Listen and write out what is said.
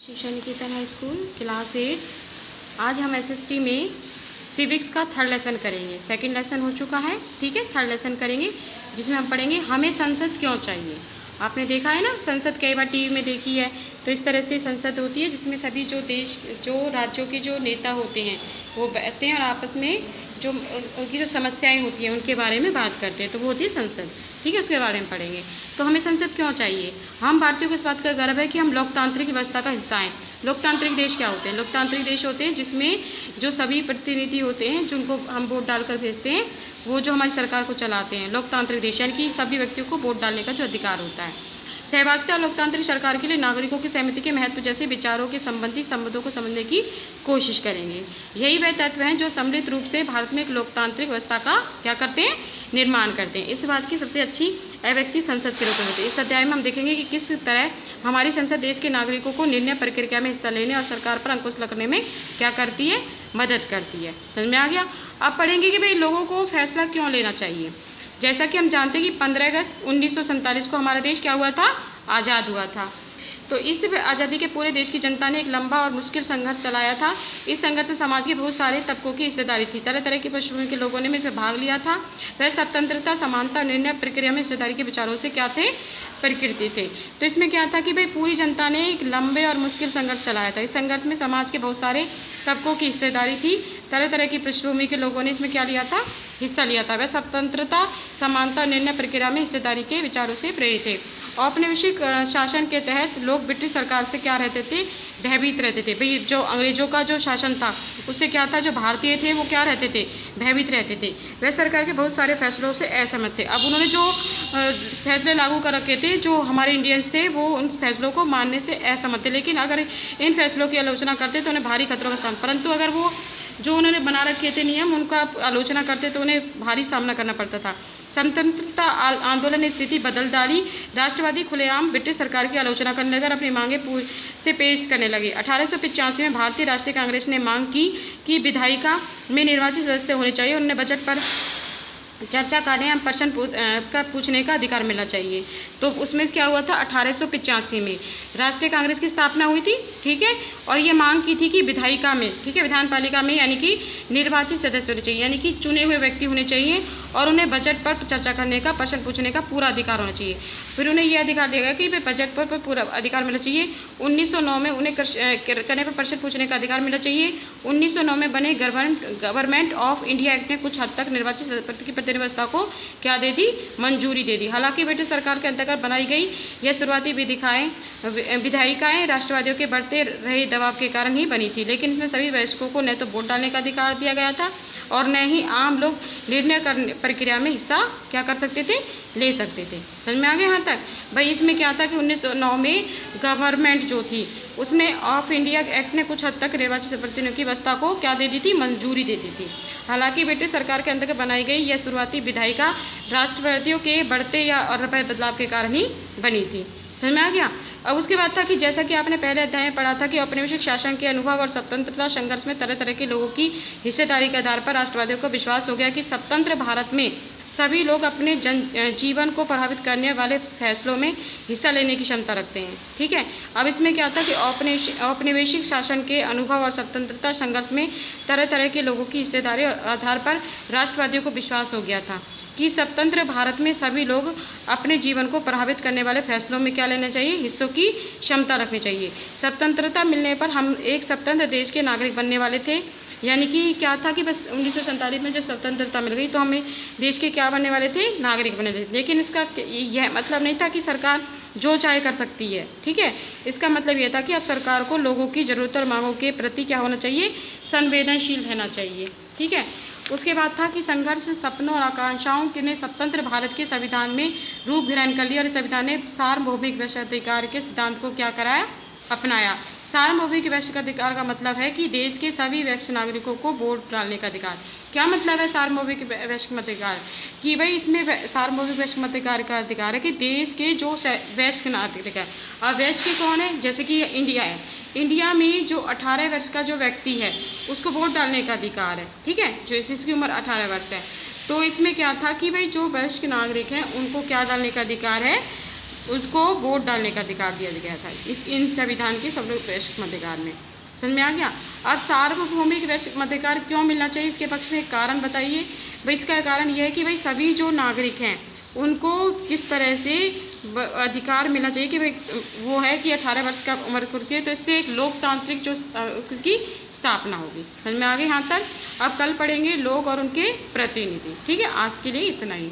शिक्षा निकेतन high school class 8। आज हम एसएसटी में सिविक्स का थर्ड लेसन करेंगे। सेकंड लेसन हो चुका है, ठीक है। थर्ड लेसन करेंगे जिसमें हम पढ़ेंगे हमें संसद क्यों चाहिए। आपने देखा है ना, संसद कई बार टीवी में देखी है। तो इस तरह से संसद होती है जिसमें सभी जो राज्यों के जो नेता होते हैं वो बैठते हैं और आपस में जो उनकी जो समस्याएं होती हैं उनके बारे में बात करते हैं, तो वो होती है संसद, ठीक है। उसके बारे में पढ़ेंगे। तो हमें संसद क्यों चाहिए। हम भारतीयों को इस बात का गर्व है कि हम लोकतांत्रिक व्यवस्था का हिस्सा हैं। लोकतांत्रिक देश क्या होते हैं? लोकतांत्रिक देश होते हैं जिसमें जो सभी प्रतिनिधि होते हैं जिनको हम वोट डालकर भेजते हैं, वो जो हमारी सरकार को चलाते हैं। लोकतांत्रिक देश यानी कि सभी व्यक्तियों को वोट डालने का जो अधिकार होता है। सहभागिता और लोकतांत्रिक सरकार के लिए नागरिकों की सहमति के महत्व जैसे विचारों के संबंधी संबंधों को समझने की कोशिश करेंगे। यही वह तत्व हैं जो सम्मिलित रूप से भारत में एक लोकतांत्रिक व्यवस्था का क्या करते हैं, निर्माण करते हैं। इस बात की सबसे अच्छी अभिव्यक्ति संसद के रूप में होती है। इस अध्याय में हम देखेंगे कि किस तरह हमारी संसद देश के नागरिकों को निर्णय प्रक्रिया में हिस्सा लेने और सरकार पर अंकुश लगाने में क्या करती है, मदद करती है। समझ में आ गया। अब पढ़ेंगे कि भाई लोगों को फैसला क्यों लेना चाहिए। जैसा कि हम जानते हैं कि 15 अगस्त 1947 को हमारा देश क्या हुआ था, आज़ाद हुआ था। तो इस आज़ादी के पूरे देश की जनता ने एक लंबा और मुश्किल संघर्ष चलाया था। इस संघर्ष में समाज के बहुत सारे तबकों की हिस्सेदारी थी। तरह तरह की पृष्ठभूमि के लोगों ने इसमें भाग लिया था। वह स्वतंत्रता, समानता, निर्णय प्रक्रिया में हिस्सेदारी के विचारों से क्या थे, प्रकृति थे। तो इसमें क्या था कि भाई पूरी जनता ने एक लंबे और मुश्किल संघर्ष चलाया था। इस संघर्ष में समाज के बहुत सारे तबकों की हिस्सेदारी थी। तरह तरह की पृष्ठभूमि के लोगों ने इसमें क्या लिया था, हिस्सा लिया था। वह स्वतंत्रता, समानता, निर्णय प्रक्रिया में हिस्सेदारी के विचारों से प्रेरित थे। औपनिवेशिक शासन के तहत लोग ब्रिटिश सरकार से क्या रहते थे, भयभीत रहते थे। भाई जो अंग्रेजों का जो शासन था उससे क्या था, जो भारतीय थे वो क्या रहते थे, भयभीत रहते थे। वह सरकार के बहुत सारे फैसलों से असहमत थे। अब उन्होंने जो फैसले लागू कर रखे थे, जो हमारे इंडियंस थे वो उन फैसलों को मानने से असहमत थे। लेकिन अगर इन फैसलों की आलोचना करते तो उन्हें भारी खतरों का सामना, परंतु अगर वो जो उन्होंने बना रखे थे नियम उनका आलोचना करते तो उन्हें भारी सामना करना पड़ता था। स्वतंत्रता आंदोलन ने स्थिति बदल डाली। राष्ट्रवादी खुलेआम ब्रिटिश सरकार की आलोचना करने लगे, अपनी मांगे से पेश करने लगे। 1885 में भारतीय राष्ट्रीय कांग्रेस ने मांग की कि विधायिका में निर्वाचित सदस्य होने चाहिए। उन्हें बजट पर चर्चा करने या प्रश्न पूछने का अधिकार मिलना चाहिए। तो उसमें क्या हुआ था, 1885 में राष्ट्रीय कांग्रेस की स्थापना हुई थी, ठीक है। और ये मांग की थी कि विधायिका में, ठीक है, विधान पालिका में यानी कि निर्वाचित सदस्य होने चाहिए, यानी कि चुने हुए व्यक्ति होने चाहिए और उन्हें बजट पर चर्चा करने का, प्रश्न पूछने का पूरा अधिकार होना चाहिए। फिर उन्हें यह अधिकार दिया गया कि बजट पर पूरा अधिकार मिलना चाहिए। 1909 में उन्हें करने पर प्रश्न पूछने का अधिकार मिलना चाहिए। 1909 में बने गवर्नमेंट ऑफ इंडिया एक्ट ने कुछ हद तक निर्वाचित व्यवस्था को क्या दे दी, मंजूरी दे दी। हालांकि ब्रिटिश सरकार के अंतर्गत बनाई गई यह शुरुआती विधायिकाएं राष्ट्रवादियों के बढ़ते रहे दबाव के कारण ही बनी थी। लेकिन इसमें सभी वयस्कों को न तो वोट डालने का अधिकार दिया गया था और न ही आम लोग निर्णय प्रक्रिया में हिस्सा क्या कर सकते थे, ले सकते थे। समझ में आ गया यहाँ तक। भाई इसमें क्या था कि 1909 में गवर्नमेंट जो थी उसने ऑफ इंडिया एक्ट ने कुछ हद तक निर्वाचित प्रतिनिधियों की व्यवस्था को क्या दे दी थी, मंजूरी दे दी थी। हालांकि ब्रिटिश सरकार के अंतर्गत बनाई गई यह शुरुआती विधायिका राष्ट्रवादियों के बढ़ते या और बदलाव के कारण ही बनी थी। समझ में आ गया। अब उसके बाद था कि जैसा कि आपने पहले अध्याय में पढ़ा था कि औपनिवेशिक शासन के अनुभव और स्वतंत्रता संघर्ष में तरह तरह के लोगों की हिस्सेदारी के आधार पर राष्ट्रवादियों को विश्वास हो गया कि स्वतंत्र भारत में सभी लोग अपने जीवन को प्रभावित करने वाले फैसलों में हिस्सा लेने की क्षमता रखते हैं, ठीक है। अब इसमें क्या था कि औपनिवेशिक शासन के अनुभव और स्वतंत्रता संघर्ष में तरह तरह के लोगों की हिस्सेदारी आधार पर राष्ट्रवादियों को विश्वास हो गया था कि स्वतंत्र भारत में सभी लोग अपने जीवन को प्रभावित करने वाले फैसलों में क्या लेना चाहिए, हिस्सों की क्षमता रखनी चाहिए। स्वतंत्रता मिलने पर हम एक स्वतंत्र देश के नागरिक बनने वाले थे। यानी कि क्या था कि बस 1947 में जब स्वतंत्रता मिल गई तो हमें देश के क्या बनने वाले थे, नागरिक बनने वाले थे। लेकिन इसका यह मतलब नहीं था कि सरकार जो चाहे कर सकती है, ठीक है। इसका मतलब यह था कि अब सरकार को लोगों की ज़रूरतों और मांगों के प्रति क्या होना चाहिए, संवेदनशील रहना चाहिए, ठीक है। उसके बाद था कि संघर्ष, सपनों और आकांक्षाओं ने स्वतंत्र भारत के संविधान में रूप ग्रहण कर लिया और इस संविधान ने सार्वभौमिक वैश्विकाधिकार के सिद्धांत को क्या कराया, अपनाया। सार्वभौमिक वैश्विकाधिकार का मतलब है कि देश के सभी वैश्विक नागरिकों को वोट डालने का अधिकार। क्या मतलब है सार्वभौमिक वैश्विकाधिकार, कि भाई इसमें सार्वभौमिक वैश्विकाधिकार का अधिकार है कि देश के जो वैश्विक नागरिक है, अब वैश्विक कौन है, जैसे कि इंडिया है, इंडिया में जो 18 वर्ष का जो व्यक्ति है उसको वोट डालने का अधिकार है, ठीक है, जो जिसकी उम्र 18 वर्ष है। तो इसमें क्या था कि भाई जो वैश्विक नागरिक हैं उनको क्या डालने का अधिकार है, उसको वोट डालने का अधिकार दिया गया था इन संविधान के सब लोग वैश्विक मध्याधिकार में। समझ में आ गया। अब सार्वभौमिक वैश्विक मध्याधिकार क्यों मिलना चाहिए, इसके पक्ष में एक कारण बताइए। भाई इसका कारण यह है कि भाई सभी जो नागरिक हैं उनको किस तरह से अधिकार मिलना चाहिए कि भाई वो है कि 18 वर्ष का उम्र कुर्सी है, तो इससे एक लोकतांत्रिक जो की स्थापना होगी। समझ में आ गई यहाँ तक। अब कल पढ़ेंगे लोग और उनके प्रतिनिधि। ठीक है, आज के लिए इतना ही।